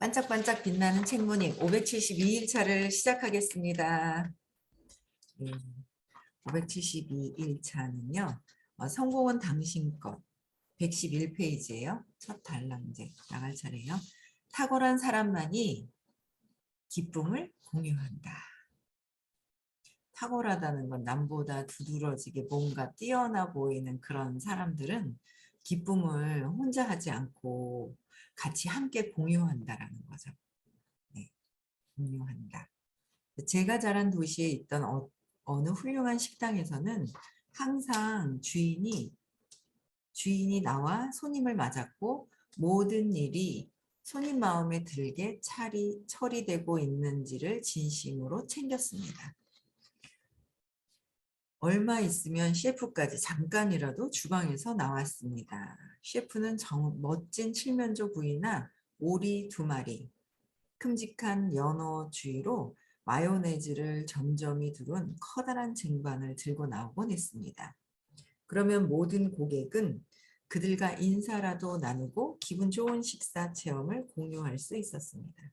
반짝반짝 빛나는 책무님 572일차를 시작하겠습니다. 572일차는요. 성공은 당신 것 111페이지예요. 첫 단락제 나갈 차례예요. 탁월한 사람만이 기쁨을 공유한다. 탁월하다는 건 남보다 두드러지게 뭔가 뛰어나 보이는 그런 사람들은 기쁨을 혼자 하지 않고 같이 함께 공유한다라는 거죠. 네, 공유한다. 제가 자란 도시에 있던 어느 훌륭한 식당에서는 항상 주인이 나와 손님을 맞았고 모든 일이 손님 마음에 들게 처리되고 있는지를 진심으로 챙겼습니다. 얼마 있으면 셰프까지 잠깐이라도 주방에서 나왔습니다. 셰프는 멋진 칠면조 구이나 오리 2마리, 큼직한 연어 주위로 마요네즈를 점점이 두른 커다란 쟁반을 들고 나오곤 했습니다. 그러면 모든 고객은 그들과 인사라도 나누고 기분 좋은 식사 체험을 공유할 수 있었습니다.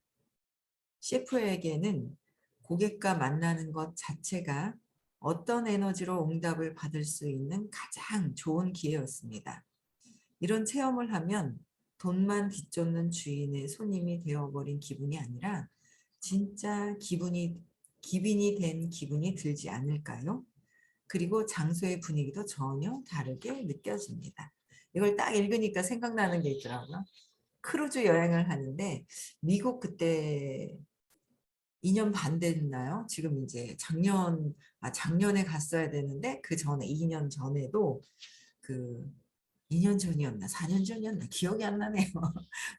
셰프에게는 고객과 만나는 것 자체가 어떤 에너지로 응답을 받을 수 있는 가장 좋은 기회였습니다. 이런 체험을 하면 돈만 뒤쫓는 주인의 손님이 되어버린 기분이 아니라 진짜 기빈이 된 기분이 들지 않을까요? 그리고 장소의 분위기도 전혀 다르게 느껴집니다. 이걸 딱 읽으니까 생각나는 게 있더라고요. 크루즈 여행을 하는데 미국 그때 2년 반 됐나요? 지금 이제 작년에 갔어야 되는데 그 전에 2년 전에도 그 2년 전이었나 4년 전이었나 기억이 안 나네요.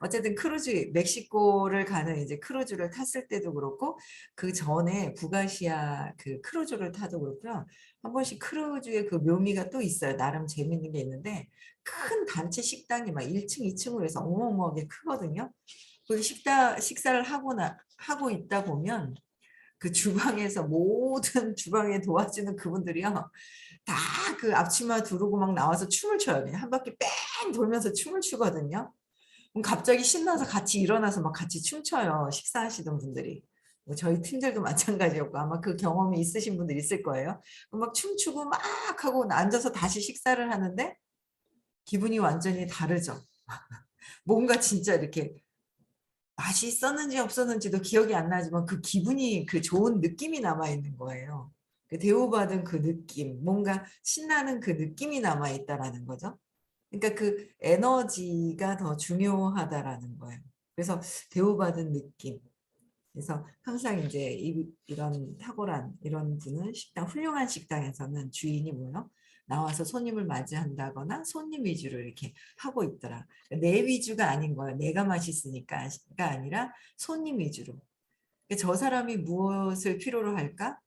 어쨌든 멕시코를 가는 이제 크루즈를 탔을 때도 그렇고 그 전에 북아시아 그 크루즈를 타도 그렇고요. 한 번씩 크루즈의 그 묘미가 또 있어요. 나름 재밌는 게 있는데 큰 단체 식당이 막 1층, 2층으로 해서 어마어마하게 크거든요. 거기 식사를 하고 있다 보면 그 주방에서 모든 주방에 도와주는 그분들이요. 다 그 앞치마 두르고 막 나와서 춤을 춰요. 그냥 한 바퀴 뺑 돌면서 춤을 추거든요. 그럼 갑자기 신나서 같이 일어나서 막 같이 춤춰요. 식사하시던 분들이. 뭐 저희 팀들도 마찬가지였고 아마 그 경험이 있으신 분들 있을 거예요. 막 춤추고 막 하고 앉아서 다시 식사를 하는데 기분이 완전히 다르죠. 뭔가 진짜 이렇게 맛이 있었는지 없었는지도 기억이 안 나지만 그 기분이 그 좋은 느낌이 남아있는 거예요. 그 대우받은 그 느낌, 뭔가 신나는 그 느낌이 남아있다라는 거죠. 그러니까 그 에너지가 더 중요하다라는 거예요. 그래서 대우받은 느낌. 그래서 항상 이제 이런 탁월한 이런 분은 훌륭한 식당에서는 주인이 뭐요? 나와서 손님을 맞이한다거나 손님 위주로 이렇게 하고 있더라. 내 위주가 아닌 거예요. 내가 맛있으니까가 아니라 손님 위주로. 그러니까 저 사람이 무엇을 필요로 할까?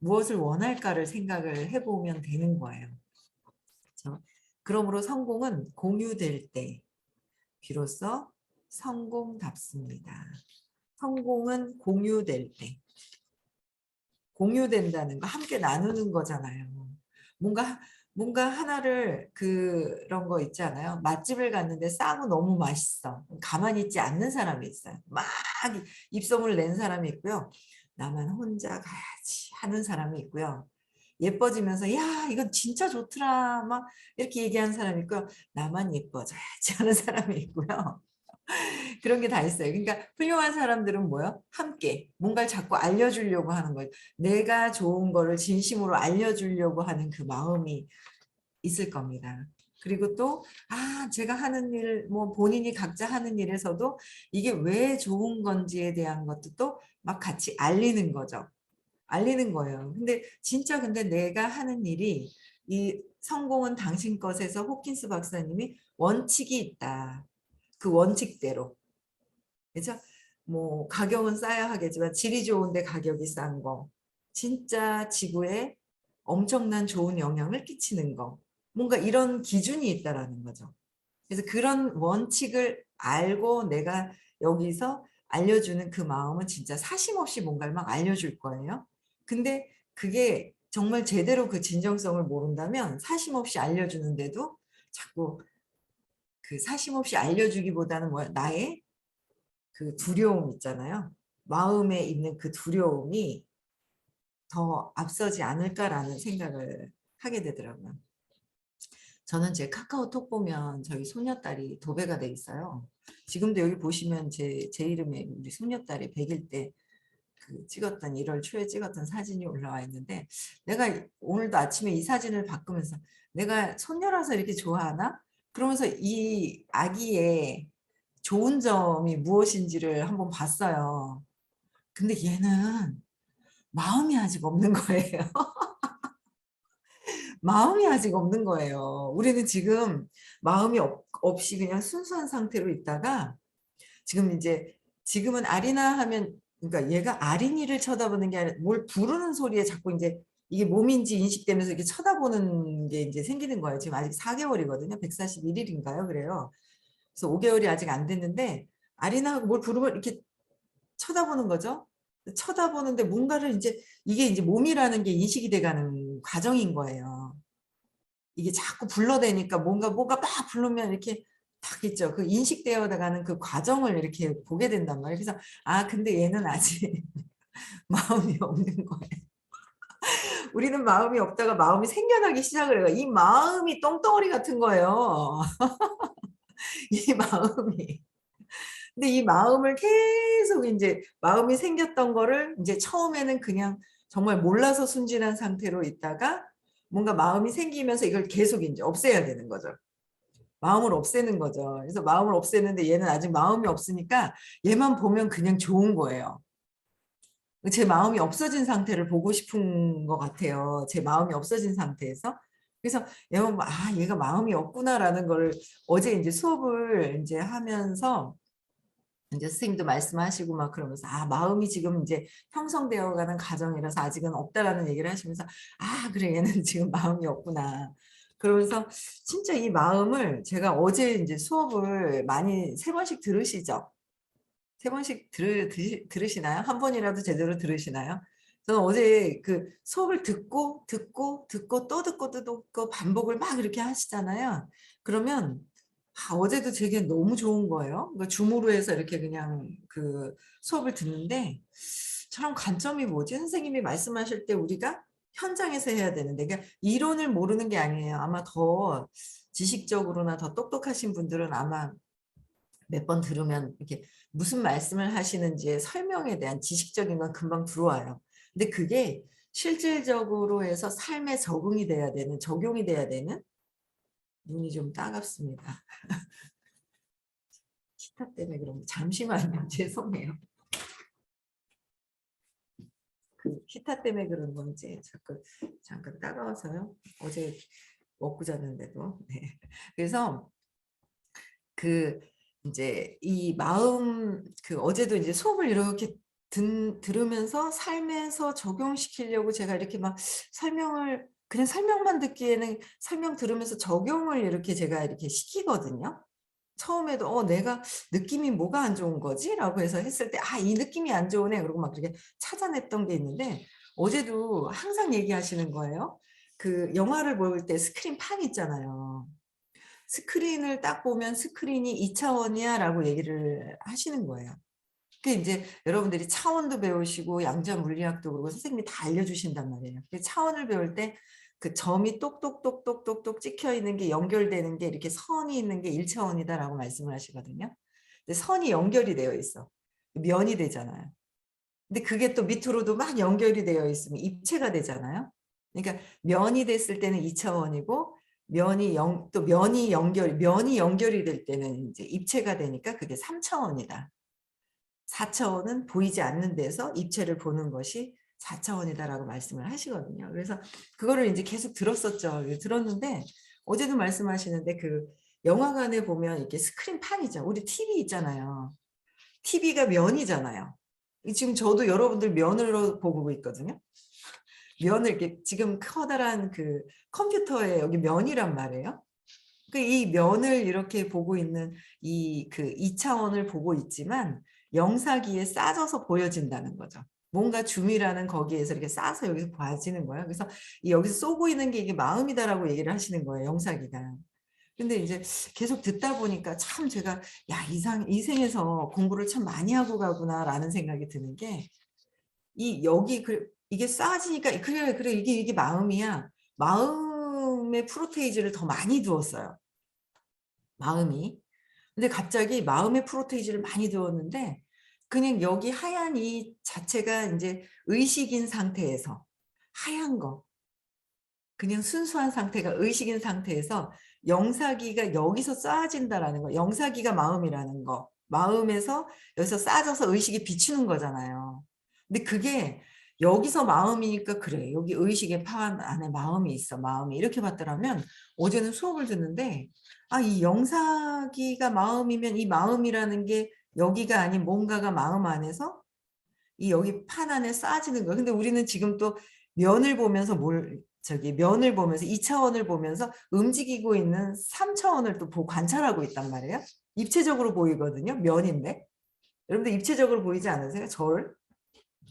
무엇을 원할까를 생각을 해보면 되는 거예요. 그렇죠? 그러므로 성공은 공유될 때 비로소 성공답습니다. 성공은 공유될 때. 공유된다는 거, 함께 나누는 거잖아요. 뭔가 하나를 그런 거 있잖아요. 맛집을 갔는데 싸고 너무 맛있어. 가만히 있지 않는 사람이 있어요. 막 입소문을 낸 사람이 있고요. 나만 혼자 가야지 하는 사람이 있고요. 예뻐지면서 야 이건 진짜 좋더라 막 이렇게 얘기하는 사람이 있고요. 나만 예뻐져야지 하는 사람이 있고요. 그런 게 다 있어요. 그러니까 훌륭한 사람들은 뭐요? 함께 뭔가를 자꾸 알려주려고 하는 거예요. 내가 좋은 거를 진심으로 알려주려고 하는 그 마음이 있을 겁니다. 그리고 또, 제가 하는 일, 뭐 본인이 각자 하는 일에서도 이게 왜 좋은 건지에 대한 것도 또 막 같이 알리는 거죠. 알리는 거예요. 근데 내가 하는 일이 이 성공은 당신 것에서 호킨스 박사님이 원칙이 있다. 그 원칙대로. 그죠? 뭐 가격은 싸야 하겠지만 질이 좋은데 가격이 싼 거. 진짜 지구에 엄청난 좋은 영향을 끼치는 거. 뭔가 이런 기준이 있다라는 거죠. 그래서 그런 원칙을 알고 내가 여기서 알려주는 그 마음은 진짜 사심없이 뭔가를 막 알려줄 거예요. 근데 그게 정말 제대로 그 진정성을 모른다면 사심없이 알려주는데도 자꾸 그 사심없이 알려주기보다는 뭐야? 나의 그 두려움 있잖아요. 마음에 있는 그 두려움이 더 앞서지 않을까라는 생각을 하게 되더라고요. 저는 제 카카오톡 보면 저희 손녀딸이 도배가 돼 있어요. 지금도 여기 보시면 제 이름에 우리 손녀딸이 100일 때 그 찍었던 1월 초에 찍었던 사진이 올라와 있는데, 내가 오늘도 아침에 이 사진을 바꾸면서 내가 손녀라서 이렇게 좋아하나? 그러면서 이 아기의 좋은 점이 무엇인지를 한번 봤어요. 근데 얘는 마음이 아직 없는 거예요. 마음이 아직 없는 거예요. 우리는 지금 마음이 없이 그냥 순수한 상태로 있다가, 지금 이제 지금은 아리나 하면, 그러니까 얘가 아린이를 쳐다보는 게 아니라 뭘 부르는 소리에 자꾸 이제 이게 몸인지 인식되면서 이렇게 쳐다보는 게 이제 생기는 거예요. 지금 아직 4개월이거든요. 141일인가요? 그래요. 그래서 5개월이 아직 안 됐는데 아리나가 뭘 부르면 이렇게 쳐다보는 거죠. 쳐다보는데 뭔가를 이제 이게 이제 몸이라는 게 인식이 돼가는 과정인 거예요. 이게 자꾸 불러대니까 뭔가 막 부르면 이렇게 탁 있죠. 그 인식되어 가는 그 과정을 이렇게 보게 된단 말이에요. 그래서 아 근데 얘는 아직 마음이 없는 거예요. 우리는 마음이 없다가 마음이 생겨나기 시작을 해요. 이 마음이 똥덩어리 같은 거예요. 이 마음이. 근데 이 마음을 계속 이제 마음이 생겼던 거를 이제 처음에는 그냥 정말 몰라서 순진한 상태로 있다가 뭔가 마음이 생기면서 이걸 계속 이제 없애야 되는 거죠. 마음을 없애는 거죠. 그래서 마음을 없애는데 얘는 아직 마음이 없으니까 얘만 보면 그냥 좋은 거예요. 제 마음이 없어진 상태를 보고 싶은 것 같아요. 제 마음이 없어진 상태에서. 그래서 얘만 아 얘가 마음이 없구나라는 걸 어제 이제 수업을 이제 하면서 이제 선생님도 말씀하시고 막 그러면서 아 마음이 지금 이제 형성되어가는 과정이라서 아직은 없다라는 얘기를 하시면서 아 그래 얘는 지금 마음이 없구나. 그러면서 진짜 이 마음을 제가 어제 이제 수업을 많이 3번씩 들으시죠? 3번씩 들으시나요? 한 번이라도 제대로 들으시나요? 저는 어제 그 수업을 듣고 또 듣고 반복을 막 이렇게 하시잖아요. 그러면 어제도 제게 너무 좋은 거예요. 그러니까 줌으로 해서 이렇게 그냥 그 수업을 듣는데 저런 관점이 뭐지? 선생님이 말씀하실 때 우리가 현장에서 해야 되는데 그러니까 이론을 모르는 게 아니에요. 아마 더 지식적으로나 더 똑똑하신 분들은 아마 몇 번 들으면 이렇게 무슨 말씀을 하시는지의 설명에 대한 지식적인 건 금방 들어와요. 근데 그게 실질적으로 해서 삶에 적응이 돼야 되는, 적용이 돼야 되는 눈이 좀 따갑습니다. 기타 때문에 그런 잠시만요. 죄송해요. 그 기타 때문에 그런 건지 잠깐 따가워서요. 어제 먹고 잤는데도. 네. 그래서 그 이제 이 마음 그 어제도 이제 수업을 이렇게 들으면서 삶에서 적용시키려고 제가 이렇게 막 설명을 그냥 설명만 듣기에는 설명 들으면서 적용을 이렇게 제가 이렇게 시키거든요. 처음에도 내가 느낌이 뭐가 안 좋은 거지? 라고 해서 했을 때 아, 이 느낌이 안 좋으네. 그러고 막 그렇게 찾아냈던 게 있는데 어제도 항상 얘기하시는 거예요. 그 영화를 볼 때 스크린 판 있잖아요. 스크린을 딱 보면 스크린이 2차원이야 라고 얘기를 하시는 거예요. 그 이제 여러분들이 차원도 배우시고 양자 물리학도 그러고 선생님이 다 알려주신단 말이에요. 차원을 배울 때 그 점이 똑똑똑똑똑똑 찍혀 있는 게 연결되는 게 이렇게 선이 있는 게 1차원이다라고 말씀을 하시거든요. 근데 선이 연결이 되어 있어. 면이 되잖아요. 근데 그게 또 밑으로도 막 연결이 되어 있으면 입체가 되잖아요. 그러니까 면이 됐을 때는 2차원이고 또 면이 연결이 될 때는 이제 입체가 되니까 그게 3차원이다. 4차원은 보이지 않는 데서 입체를 보는 것이 4차원이다라고 말씀을 하시거든요. 그래서 그거를 이제 계속 들었었죠. 들었는데 어제도 말씀하시는데 그 영화관에 보면 이렇게 스크린판이죠. 우리 TV 있잖아요. TV가 면이잖아요. 지금 저도 여러분들 면으로 보고 있거든요. 면을 이렇게 지금 커다란 그 컴퓨터에 여기 면이란 말이에요. 이 면을 이렇게 보고 있는 이 그 2차원을 보고 있지만 영사기에 싸져서 보여진다는 거죠. 뭔가 줌이라는 거기에서 이렇게 싸서 여기서 봐지는 거예요. 그래서 여기서 쏘고 있는 게 이게 마음이다라고 얘기를 하시는 거예요. 영사기가. 근데 이제 계속 듣다 보니까 참 제가 '야 이 생에서 공부를 참 많이 하고 가구나.'라는 생각이 드는 게 이 여기 이게 쌓아지니까 그래, 그래 이게 마음이야. 마음의 프로테이지를 더 많이 두었어요, 마음이. 근데 갑자기 마음의 프로테이지를 많이 두었는데 그냥 여기 하얀 이 자체가 인제 의식인 상태에서 하얀 거 그냥 순수한 상태가 의식인 상태에서 영사기가 여기서 쌓아진다라는 거. 영사기가 마음이라는 거. 마음에서 여기서 쌓아져서 의식이 비추는 거잖아요. 근데 그게 여기서 마음이니까 '그래. 여기 의식의 판 안에 마음이 있어, 마음이.' 이렇게 봤더라면 어제는 수업을 듣는데 이 영사기가 마음이면 이 마음이라는 게 여기가 아닌 뭔가가 마음 안에서 이 여기 판 안에 쌓아지는 거예요. 근데 우리는 지금 또 면을 보면서 면을 보면서 2 차원을 보면서 움직이고 있는 3 차원을 또 관찰하고 있단 말이에요. 입체적으로 보이거든요, 면인데. 여러분들 입체적으로 보이지 않으세요? 저를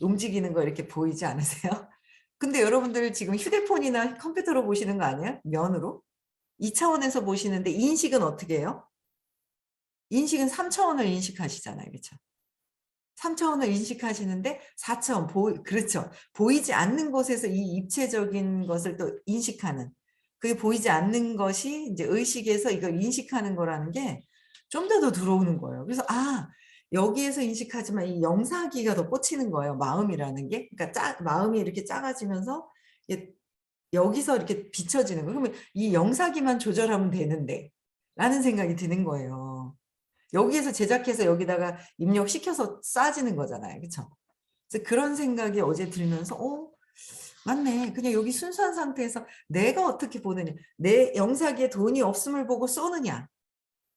움직이는 거 이렇게 보이지 않으세요? 근데 여러분들 지금 휴대폰이나 컴퓨터로 보시는 거 아니에요? 면으로? 2 차원에서 보시는데 인식은 어떻게 해요? 인식은 3 차원을 인식하시잖아요. 그쵸? 3 차원을 인식하시는데 4 차원 그렇죠. 보이지 않는 곳에서 이 입체적인 것을 또 인식하는 그게 보이지 않는 것이 인제 의식에서 이걸 인식하는 거라는 게 좀 더 들어오는 거예요. 그래서 여기에서 인식하지만 이 영사기가 더 꽂히는 거예요, 마음이라는 게. 그러니까 마음이 이렇게 작아지면서 이게 여기서 이렇게 비춰지는 거예요. 그러면 '이 영사기만 조절하면 되는데.' 라는 생각이 드는 거예요. 여기에서 제작해서 여기다가 입력시켜서 쌓아지는 거잖아요. 그쵸? 그래서 그런 생각이 어제 들면서 '맞네. 그냥 여기 순수한 상태에서 내가 어떻게 보느냐. 내 영상에 돈이 없음을 보고 쏘느냐.'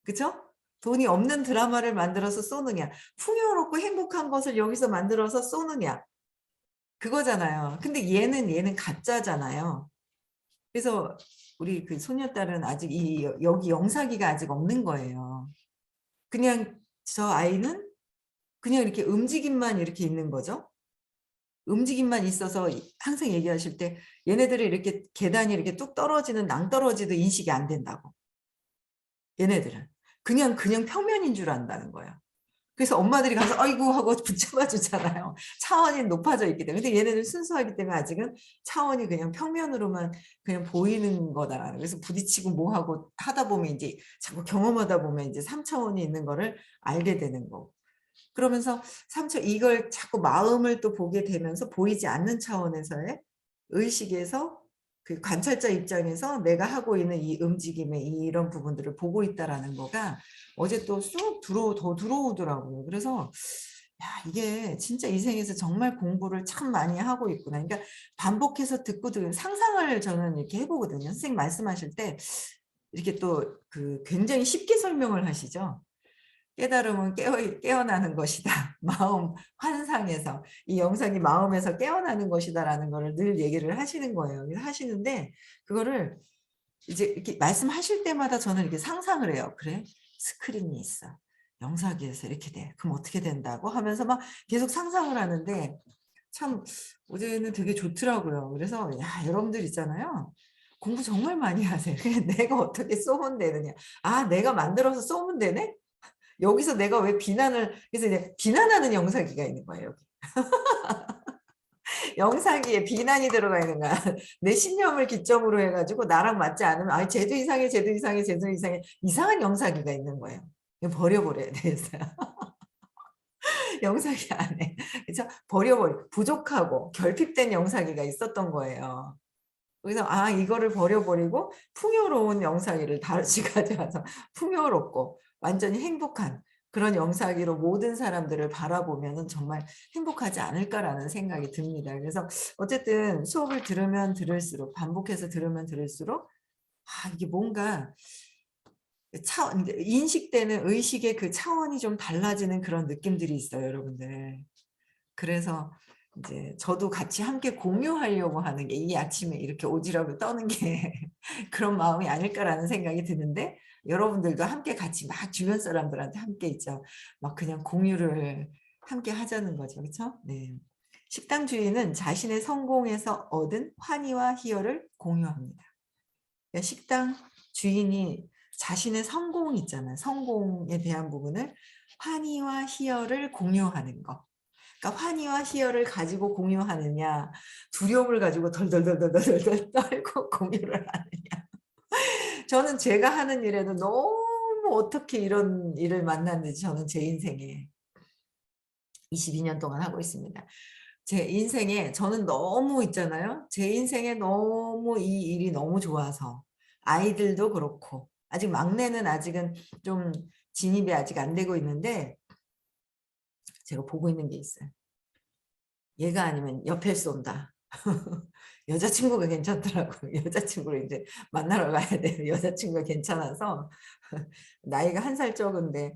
그쵸? 돈이 없는 드라마를 만들어서 쏘느냐. 풍요롭고 행복한 것을 여기서 만들어서 쏘느냐. 그거잖아요. 근데 얘는 가짜잖아요. 그래서 우리 그 소녀딸은 아직 여기 영사기가 아직 없는 거예요. 그냥 저 아이는 그냥 이렇게 움직임만 이렇게 있는 거죠. 움직임만 있어서 항상 얘기하실 때 얘네들이 이렇게 계단이 이렇게 뚝 떨어지는 낭떠러지도 인식이 안 된다고. 얘네들은. 그냥 평면인 줄 안다는 거예요. 그래서 엄마들이 가서 "아이고." 하고 붙잡아 주잖아요. 차원이 높아져 있기 때문에. 근데 얘네는 순수하기 때문에 아직은 차원이 그냥 평면으로만 그냥 보이는 거다라는 그래서 부딪히고 뭐 하고 하다 보면 인제 자꾸 경험하다 보면 인제 3 차원이 있는 거를 알게 되는 거고. 그러면서 이걸 자꾸 마음을 또 보게 되면서 보이지 않는 차원에서의 의식에서 그 관찰자 입장에서 내가 하고 있는 이 움직임의 이런 부분들을 보고 있다라는 거가 어제 또 쑥 더 들어오더라고요. 그래서 '야 이게 진짜 이 생에서 정말 공부를 참 많이 하고 있구나.' 그러니까 반복해서 듣고 상상을 저는 이렇게 해 보거든요. 선생님 말씀하실 때 이렇게 또 굉장히 쉽게 설명을 하시죠. 깨달음은 깨어나는 것이다. 마음 환상에서 이 영상이 마음에서 깨어나는 것이다라는 거를 늘 얘기를 하시는 거예요. 그래서 하시는데 그거를 이제 이렇게 말씀하실 때마다 저는 이렇게 상상을 해요. '그래 스크린이 있어. 영상에서 이렇게 돼. 그럼 어떻게 된다고?' 하면서 막 계속 상상을 하는데 참 어제는 되게 좋더라고요. 그래서 여러분들 있잖아요. 공부 정말 많이 하세요. 그냥 내가 어떻게 쏘면 되느냐. '내가 만들어서 쏘면 되네?' 여기서 내가 왜 그래서 이제 비난하는 영상기가 있는 거예요 여기. 영상기에 비난이 들어가 있는 거야. 내 신념을 기점으로 해 가지고 나랑 맞지 않으면 쟤도 이상해, 쟤도 이상해, 쟤도 이상해." 이상한 영상기가 있는 거예요. 이거 버려 버려야 되겠어요. 영상기 안에. 그래서 부족하고 결핍된 영상기가 있었던 거예요. 그래서 이거를 버려 버리고 풍요로운 영상기를 다시 가져와서 풍요롭고 완전히 행복한 그런 영상기로 모든 사람들을 바라보면은 정말 행복하지 않을까라는 생각이 듭니다. 그래서 어쨌든 수업을 들으면 들을수록 반복해서 들으면 들을수록 이게 뭔가 인제 인식되는 의식의 그 차원이 좀 달라지는 그런 느낌들이 있어요, 여러분들. 그래서 인제 저도 같이 함께 공유하려고 하는 게 이 아침에 이렇게 오지랖을 떠는 게 그런 마음이 아닐까라는 생각이 드는데 여러분들도 함께 같이 막 주변 사람들한테 함께 있죠. 막 그냥 공유를 함께 하자는 거죠. 그쵸? 네. 식당 주인은 자신의 성공에서 얻은 환희와 희열을 공유합니다. 그러니까 식당 주인이 자신의 성공 있잖아요. 성공에 대한 부분을 환희와 희열을 공유하는 거. 그러니까 환희와 희열을 가지고 공유하느냐, 두려움을 가지고 덜덜덜덜덜덜 떨고 공유를 하느냐. 저는 제가 하는 일에도 너무 어떻게 이런 일을 만났는지 저는 제 인생에 22년 동안 하고 있습니다. 제 인생에 저는 너무 있잖아요. 제 인생에 너무 이 일이 너무 좋아서 아이들도 그렇고 아직 막내는 아직은 좀 진입이 아직 안 되고 있는데 제가 보고 있는 게 있어요. 얘가 아니면 옆에 쏜다. 여자친구가 괜찮더라고요. 여자친구를 이제 만나러 가야 돼요. 여자친구가 괜찮아서 나이가 1살 적은데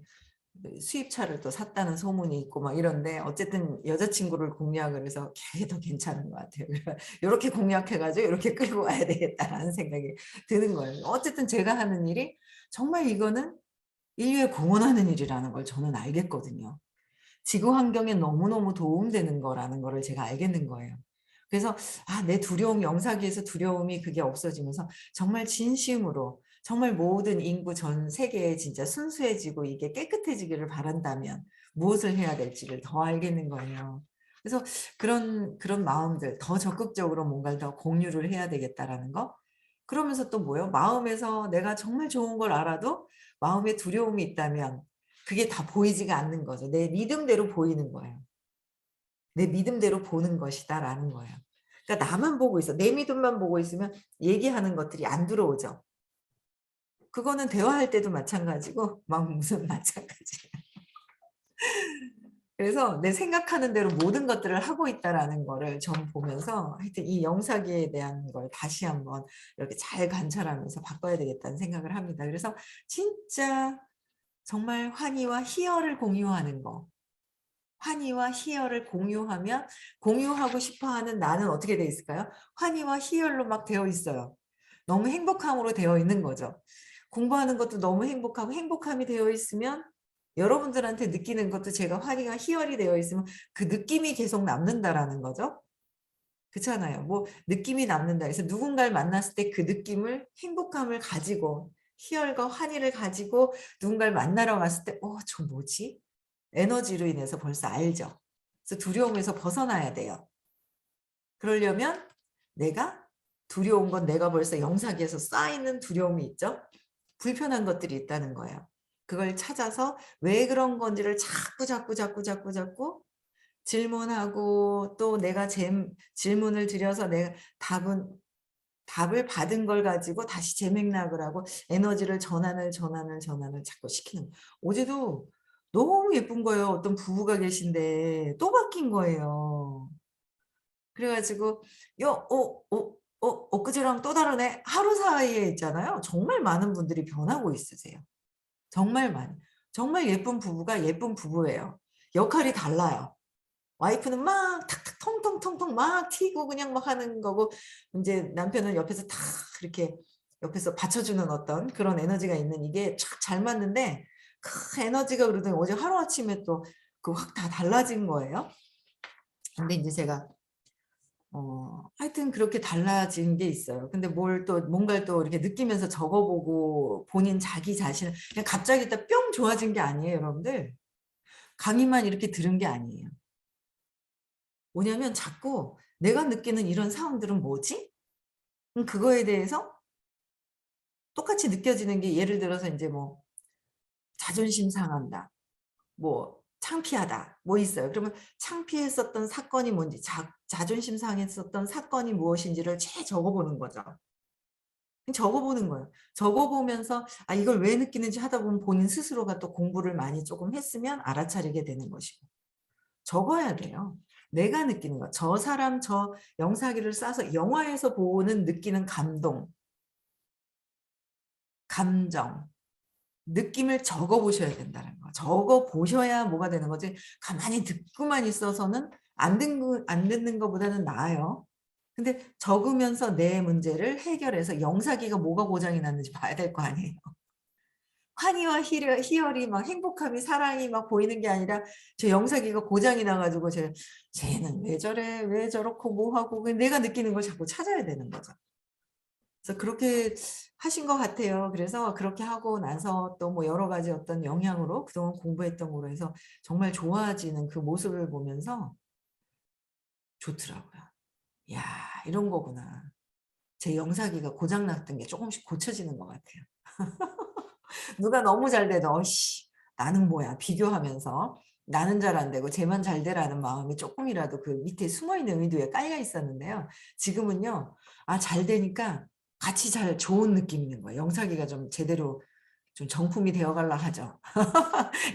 수입차를 또 샀다는 소문이 있고 막 이런데 어쨌든 여자친구를 공략을 해서 걔 더 괜찮은 것 같아요. 이렇게 공략해가지고 이렇게 끌고 와야 되겠다라는 생각이 드는 거예요. 어쨌든 제가 하는 일이 정말 이거는 인류에 공헌하는 일이라는 걸 저는 알겠거든요. 지구 환경에 너무너무 도움되는 거라는 거를 제가 알겠는 거예요. 그래서 내 두려움, 영사기에서 두려움이 그게 없어지면서 정말 진심으로 정말 모든 인구 전 세계에 진짜 순수해지고 이게 깨끗해지기를 바란다면 무엇을 해야 될지를 더 알겠는 거예요. 그래서 그런 마음들 더 적극적으로 뭔가를 더 공유를 해야 되겠다라는 거. 그러면서 또 뭐요? 마음에서 내가 정말 좋은 걸 알아도 마음에 두려움이 있다면 그게 다 보이지가 않는 거죠. 내 믿음대로 보이는 거예요. 내 믿음대로 보는 것이다라는 거예요. 그러니까 나만 보고 있어. 내 믿음만 보고 있으면 얘기하는 것들이 안 들어오죠. 그거는 대화할 때도 마찬가지고 막 무슨 마찬가지예요. 그래서 내 생각하는 대로 모든 것들을 하고 있다라는 거를 좀 보면서 하여튼 이 영사기에 대한 걸 다시 한번 이렇게 잘 관찰하면서 바꿔야 되겠다는 생각을 합니다. 그래서 진짜 정말 환희와 희열을 공유하는 거. 환희와 희열을 공유하면 공유하고 싶어하는 나는 어떻게 돼 있을까요? 환희와 희열로 막 되어 있어요. 너무 행복함으로 되어 있는 거죠. 공부하는 것도 너무 행복하고 행복함이 되어 있으면 여러분들한테 느끼는 것도 제가 환희와 희열이 되어 있으면 그 느낌이 계속 남는다라는 거죠. 그렇잖아요. 뭐 느낌이 남는다. 그래서 누군가를 만났을 때 그 느낌을 행복함을 가지고 희열과 환희를 가지고 누군가를 만나러 갔을 때 저 뭐지? 에너지로 인해서 벌써 알죠. 그래서 두려움에서 벗어나야 돼요. 그러려면 내가 두려운 건 내가 벌써 영사기에서 쌓이는 두려움이 있죠. 불편한 것들이 있다는 거예요. 그걸 찾아서 왜 그런 건지를 자꾸 질문하고 또 내가 질문을 드려서 내가 답을 받은 걸 가지고 다시 재맥락을 하고 에너지를 전환을 자꾸 시키는 거예요. 어제도 너무 예쁜 거예요. 어떤 부부가 계신데 또 바뀐 거예요. 그래가지고 엊그제랑 또 다르네. 하루 사이에 있잖아요. 정말 많은 분들이 변하고 있으세요. 정말 정말 예쁜 부부가 예쁜 부부예요. 역할이 달라요. 와이프는 막 탁탁 통통통통 막 튀고 그냥 막 하는 거고 이제 남편은 옆에서 탁 이렇게 옆에서 받쳐주는 어떤 그런 에너지가 있는 이게 촥 잘 맞는데 그 에너지가 그러더니 어제 하루아침에 또 그 확 다 달라진 거예요. 근데 이제 제가 하여튼 그렇게 달라진 게 있어요. 근데 뭔가를 또 이렇게 느끼면서 적어보고 본인 자기 자신을 그냥 갑자기 딱 뿅 좋아진 게 아니에요, 여러분들. 강의만 이렇게 들은 게 아니에요. 뭐냐면 자꾸 내가 느끼는 이런 상황들은 뭐지? 그거에 대해서 똑같이 느껴지는 게 예를 들어서 이제 뭐 자존심 상한다. 뭐 창피하다. 뭐 있어요. 그러면 창피했었던 사건이 뭔지 자존심 상했었던 사건이 무엇인지를 적어보는 거죠. 적어보는 거예요. 적어보면서 이걸 왜 느끼는지 하다 보면 본인 스스로가 또 공부를 많이 조금 했으면 알아차리게 되는 것이고 적어야 돼요. 내가 느끼는 거. 저 사람 저 영상기를 싸서 영화에서 보는 느끼는 감정, 느낌을 적어보셔야 된다는 거. 적어보셔야 뭐가 되는 거지. 가만히 듣고만 있어서는 안 듣는 것보다는 나아요. 근데 적으면서 내 문제를 해결해서 영사기가 뭐가 고장이 났는지 봐야 될 거 아니에요. 환희와 희열이 막 행복함이 사랑이 막 보이는 게 아니라 저 영사기가 고장이 나가지고 쟤는 왜 저래 왜 저렇고 뭐하고 내가 느끼는 걸 자꾸 찾아야 되는 거죠. 그래서 그렇게 하신 것 같아요. 그래서 그렇게 하고 나서 또 뭐 여러 가지 어떤 영향으로 그동안 공부했던 거로 해서 정말 좋아지는 그 모습을 보면서 좋더라고요. 야, 이런 거구나. 제 영사기가 고장 났던 게 조금씩 고쳐지는 것 같아요. 누가 너무 잘 돼도 어이씨 나는 뭐야 비교하면서 나는 잘 안 되고 쟤만 잘 되라는 마음이 조금이라도 그 밑에 숨어있는 의도에 깔려 있었는데요. 지금은요. 아, 잘 되니까 같이 잘 좋은 느낌이 있는 거예요. 영사기가 좀 제대로 좀 정품이 되어 갈라 하죠.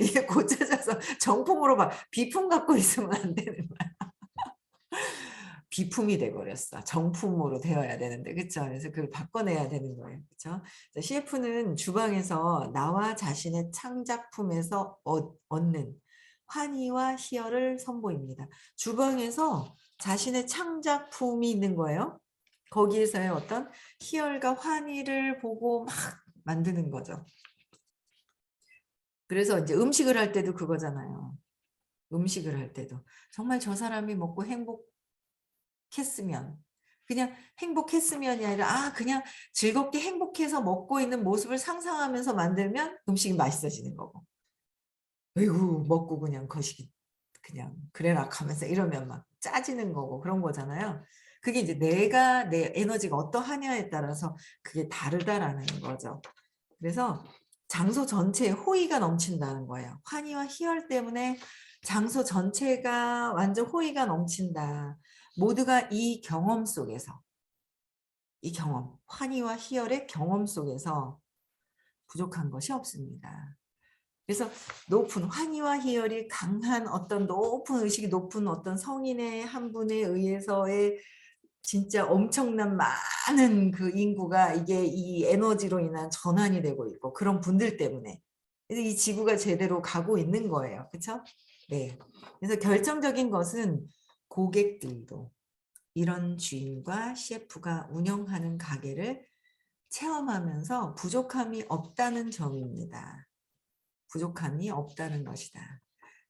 이게 고쳐져서 정품으로 막 비품 갖고 있으면 안 되는 거야. 비품이 돼 버렸어. 정품으로 되어야 되는데 그쵸? 그래서 그걸 바꿔내야 되는 거예요. 그쵸? CF는 주방에서 나와 자신의 창작품에서 얻는 환희와 희열을 선보입니다. 주방에서 자신의 창작품이 있는 거예요. 거기에서의 어떤 희열과 환희를 보고 막 만드는 거죠. 그래서 이제 음식을 할 때도 그거잖아요. 음식을 할 때도 정말 저 사람이 먹고 행복했으면 그냥 행복했으면이 아니라 아 그냥 즐겁게 행복해서 먹고 있는 모습을 상상하면서 만들면 음식이 맛있어지는 거고 어이구 먹고 그냥 거시기 그냥 그래라 하면서 이러면 막 짜지는 거고 그런 거잖아요. 그게 이제 내가 내 에너지가 어떠하냐에 따라서 그게 다르다라는 거죠. 그래서 장소 전체에 호의가 넘친다는 거예요. 환희와 희열 때문에 장소 전체가 완전 호의가 넘친다. 모두가 이 경험 속에서 이 경험, 환희와 희열의 경험 속에서 부족한 것이 없습니다. 그래서 높은 환희와 희열이 강한 어떤 높은 의식이 높은 어떤 성인의 한 분에 의해서의 진짜 엄청난 많은 그 인구가 이게 이 에너지로 인한 전환이 되고 있고 그런 분들 때문에 그래서 이 지구가 제대로 가고 있는 거예요. 그렇죠? 네. 그래서 결정적인 것은 고객들도 이런 주인과 셰프가 운영하는 가게를 체험하면서 부족함이 없다는 점입니다. 부족함이 없다는 것이다.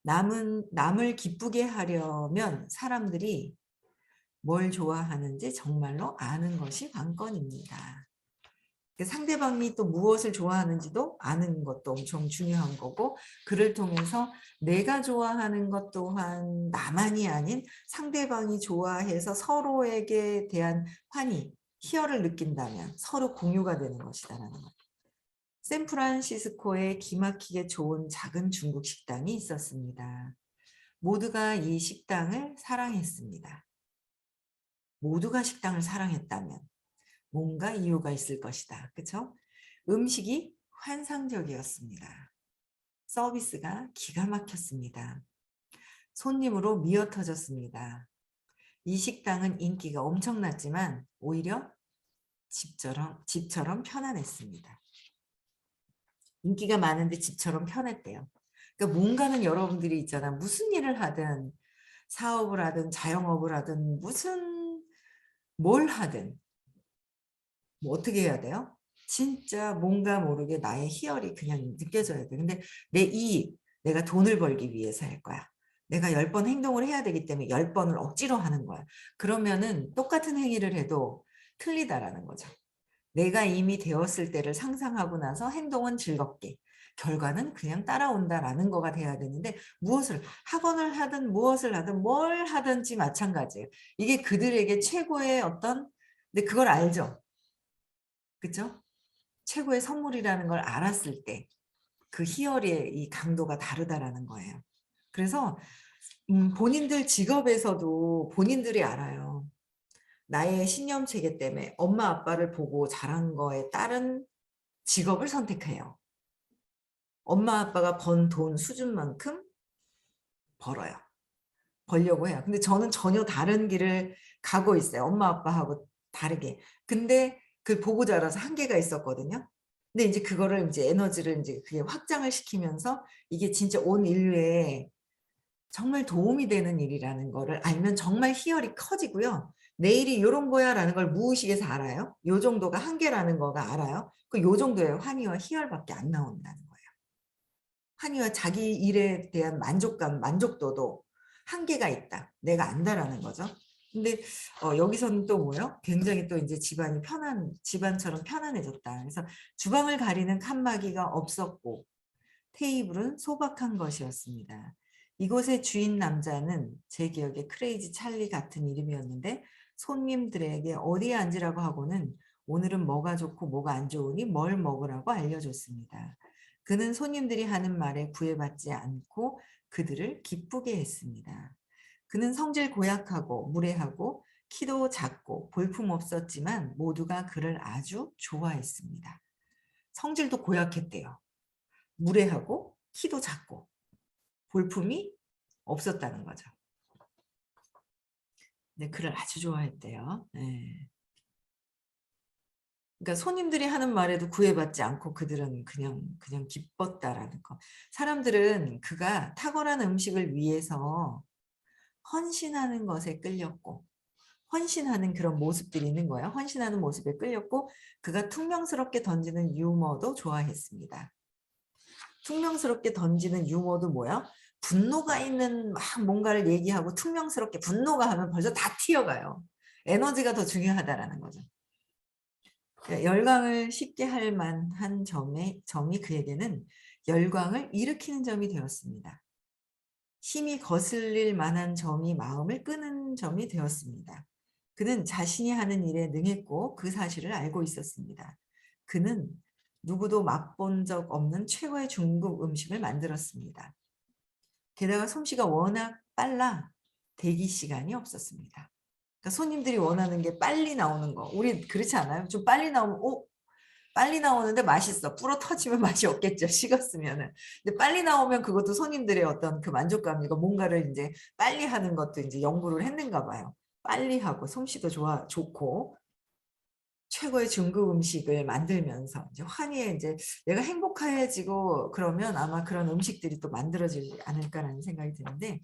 남을 기쁘게 하려면 사람들이 뭘 좋아하는지 정말로 아는 것이 관건입니다. 상대방이 또 무엇을 좋아하는지도 아는 것도 엄청 중요한 거고 그를 통해서 내가 좋아하는 것 또한 나만이 아닌 상대방이 좋아해서 서로에게 대한 환희, 희열을 느낀다면 서로 공유가 되는 것이다라는 것. 샌프란시스코에 기막히게 좋은 작은 중국 식당이 있었습니다. 모두가 이 식당을 사랑했습니다. 모두가 식당을 사랑했다면 뭔가 이유가 있을 것이다. 그렇죠? 음식이 환상적이었습니다. 서비스가 기가 막혔습니다. 손님으로 미어터졌습니다. 이 식당은 인기가 엄청났지만 오히려 집처럼 편안했습니다. 인기가 많은데 집처럼 편했대요. 그러니까 뭔가는 여러분들이 있잖아. 무슨 일을 하든 사업을 하든 자영업을 하든 무슨 뭘 하든 뭐 어떻게 해야 돼요? 진짜 뭔가 모르게 나의 희열이 그냥 느껴져야 돼. 근데 내 이익, 내가 돈을 벌기 위해서 할 거야. 내가 10번 행동을 해야 되기 때문에 10번을 억지로 하는 거야. 그러면은 똑같은 행위를 해도 틀리다라는 거죠. 내가 이미 되었을 때를 상상하고 나서 행동은 즐겁게, 결과는 그냥 따라온다라는 거가 돼야 되는데 무엇을 학원을 하든 무엇을 하든 뭘 하든지 마찬가지예요. 이게 그들에게 최고의 어떤 근데 그걸 알죠. 그죠? 최고의 선물이라는 걸 알았을 때 그 희열의 이 강도가 다르다라는 거예요. 그래서 본인들 직업에서도 본인들이 알아요. 나의 신념 체계 때문에 엄마 아빠를 보고 자란 거에 따른 직업을 선택해요. 엄마 아빠가 번 돈 수준만큼 벌어요. 벌려고 해요. 근데 저는 전혀 다른 길을 가고 있어요. 엄마 아빠하고 다르게. 근데 그 보고 자라서 한계가 있었거든요. 근데 이제 그거를 이제 에너지를 이제 그게 확장을 시키면서 이게 진짜 온 인류에 정말 도움이 되는 일이라는 거를 알면 정말 희열이 커지고요. 내일이 요런 거야라는 걸 무의식에서 알아요. 요 정도가 한계라는 거가 알아요. 그 요 정도의 환희와 희열밖에 안 나온다는 거예요. 환희와 자기 일에 대한 만족감, 만족도도 한계가 있다. 내가 안다라는 거죠. 근데 여기서는 또 뭐예요? 굉장히 또 이제 집안처럼 편안해졌다. 그래서 주방을 가리는 칸막이가 없었고 테이블은 소박한 것이었습니다. 이곳의 주인 남자는 제 기억에 크레이지 찰리 같은 이름이었는데 손님들에게 어디에 앉으라고 하고는 오늘은 뭐가 좋고 뭐가 안 좋으니 뭘 먹으라고 알려줬습니다. 그는 손님들이 하는 말에 구애받지 않고 그들을 기쁘게 했습니다. 그는 성질 고약하고 무례하고 키도 작고 볼품없었지만 모두가 그를 아주 좋아했습니다. 성질도 고약했대요. 무례하고 키도 작고 볼품이 없었다는 거죠. 네, 그를 아주 좋아했대요. 네. 그러니까 손님들이 하는 말에도 구애받지 않고 그들은 그냥 기뻤다라는 거. 사람들은 그가 탁월한 음식을 위해서 헌신하는 것에 끌렸고 헌신하는 그런 모습들이 있는 거예요. 헌신하는 모습에 끌렸고 그가 퉁명스럽게 던지는 유머도 좋아했습니다. 퉁명스럽게 던지는 유머도 뭐야? 분노가 있는 막 뭔가를 얘기하고 퉁명스럽게 분노가 하면 벌써 다 튀어가요. 에너지가 더 중요하다라는 거죠. 열광을 쉽게 할 만한 점이 그에게는 열광을 일으키는 점이 되었습니다. 힘이 거슬릴 만한 점이 마음을 끄는 점이 되었습니다. 그는 자신이 하는 일에 능했고 그 사실을 알고 있었습니다. 그는 누구도 맛본 적 없는 최고의 중국 음식을 만들었습니다. 게다가 솜씨가 워낙 빨라 대기 시간이 없었습니다. 그러니까 손님들이 원하는 게 빨리 나오는 거. 우리 그렇지 않아요? 좀 빨리 나오면 빨리 나오는데 맛있어. 불어 터지면 맛이 없겠죠. 식었으면은. 근데 빨리 나오면 그것도 손님들의 어떤 그 만족감이고 뭔가를 이제 빨리 하는 것도 이제 연구를 했는가 봐요. 빨리 하고 솜씨도 좋고 최고의 중국 음식을 만들면서 이제 환희에 이제 내가 행복해지고 그러면 아마 그런 음식들이 또 만들어지지 않을까라는 생각이 드는데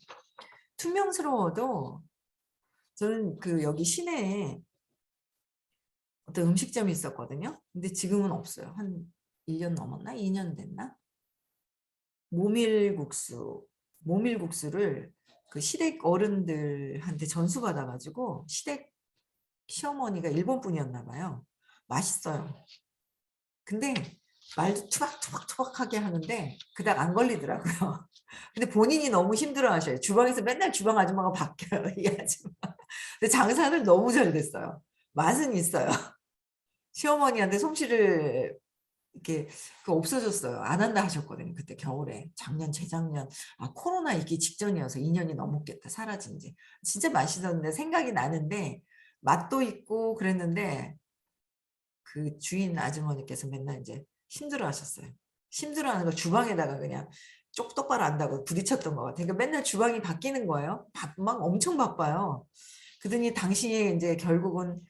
투명스러워도 저는 그 여기 시내에 어떤 음식점이 있었거든요. 근데 지금은 없어요. 한 1년 넘었나? 2년 됐나? 모밀국수를 그 시댁 어른들한테 전수받아가지고 시댁 시어머니가 일본 분이었나 봐요. 맛있어요. 근데 말도 투박투박투박하게 하는데 그닥 안 걸리더라고요. 근데 본인이 너무 힘들어하셔요. 주방에서 맨날 주방 아줌마가 바뀌어요. 이 아줌마. 근데 장사는 너무 잘 됐어요. 맛은 있어요. 시어머니한테 솜씨를 이렇게 그 없어졌어요. 안 한다 하셨거든요. 그때 겨울에 작년 재작년 코로나 있기 직전이어서 2년이 넘었겠다 사라진 지. 진짜 맛있었는데 생각이 나는데 맛도 있고 그랬는데 그 주인 아주머니께서 맨날 이제 힘들어하셨어요. 힘들어하는 걸 주방에다가 그냥 똑바로 안다고 부딪혔던 것 같아요. 그러니까 맨날 주방이 바뀌는 거예요. 막 엄청 바빠요. 그러더니 당신이 이제 결국은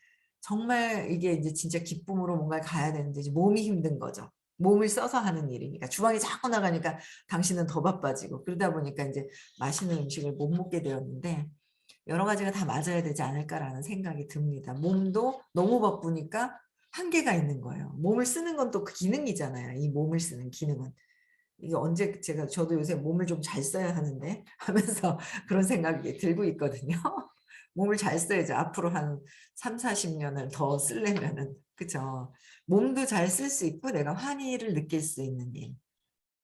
정말 이게 이제 진짜 기쁨으로 뭔가 가야 되는데 이제 몸이 힘든 거죠. 몸을 써서 하는 일이니까 주방이 자꾸 나가니까 당신은 더 바빠지고 그러다 보니까 이제 맛있는 음식을 못 먹게 되었는데 여러 가지가 다 맞아야 되지 않을까라는 생각이 듭니다. 몸도 너무 바쁘니까 한계가 있는 거예요. 몸을 쓰는 건 또 그 기능이잖아요. 이 몸을 쓰는 기능은. 이게 언제 저도 요새 몸을 좀 잘 써야 하는데 하면서 그런 생각이 들고 있거든요. 몸을 잘 써야죠. 앞으로 한 3, 40년을 더 쓰려면은. 그죠? 몸도 잘 쓸 수 있고 내가 환희를 느낄 수 있는 일.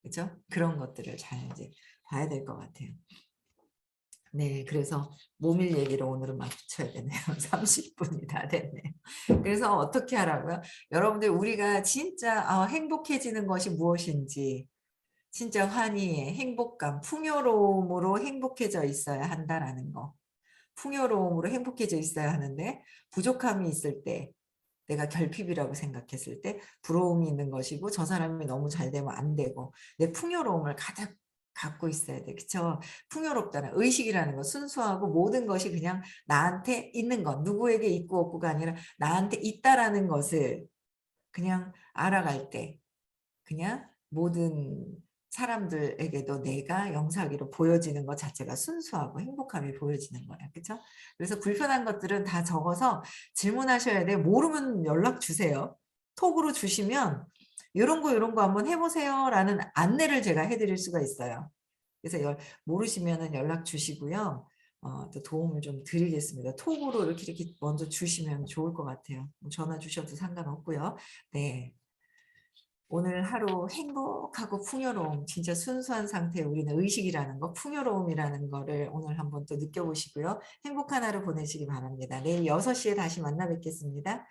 그죠? 그런 것들을 잘 이제 봐야 될 것 같아요. 네, 그래서 모밀 얘기를 오늘은 맞춰야 되네요. 30분이 다 됐네요. 그래서 어떻게 하라고요? 여러분들 우리가 진짜 행복해지는 것이 무엇인지 진짜 환희의 행복감, 풍요로움으로 행복해져 있어야 한다라는 거. 풍요로움으로 행복해져 있어야 하는데 부족함이 있을 때 내가 결핍이라고 생각했을 때 부러움이 있는 것이고 저 사람이 너무 잘 되면 안 되고 내 풍요로움을 가득 갖고 있어야 돼. 그쵸? 풍요롭다는 의식이라는 거 순수하고 모든 것이 그냥 나한테 있는 것 누구에게 있고 없고가 아니라 나한테 있다라는 것을 그냥 알아갈 때 그냥 모든 사람들에게도 내가 영상으로 보여지는 것 자체가 순수하고 행복함이 보여지는 거야. 그렇죠? 그래서 불편한 것들은 다 적어서 질문하셔야 돼요. 모르면 연락 주세요. 톡으로 주시면 이런 거 한번 해보세요 라는 안내를 제가 해드릴 수가 있어요. 그래서 모르시면 연락 주시고요. 또 도움을 좀 드리겠습니다. 톡으로 이렇게 먼저 주시면 좋을 것 같아요. 전화 주셔도 상관없고요. 네. 오늘 하루 행복하고 풍요로움, 진짜 순수한 상태의 우리는 의식이라는 거, 풍요로움이라는 거를 오늘 한번 또 느껴보시고요. 행복한 하루 보내시기 바랍니다. 내일 6시에 다시 만나 뵙겠습니다.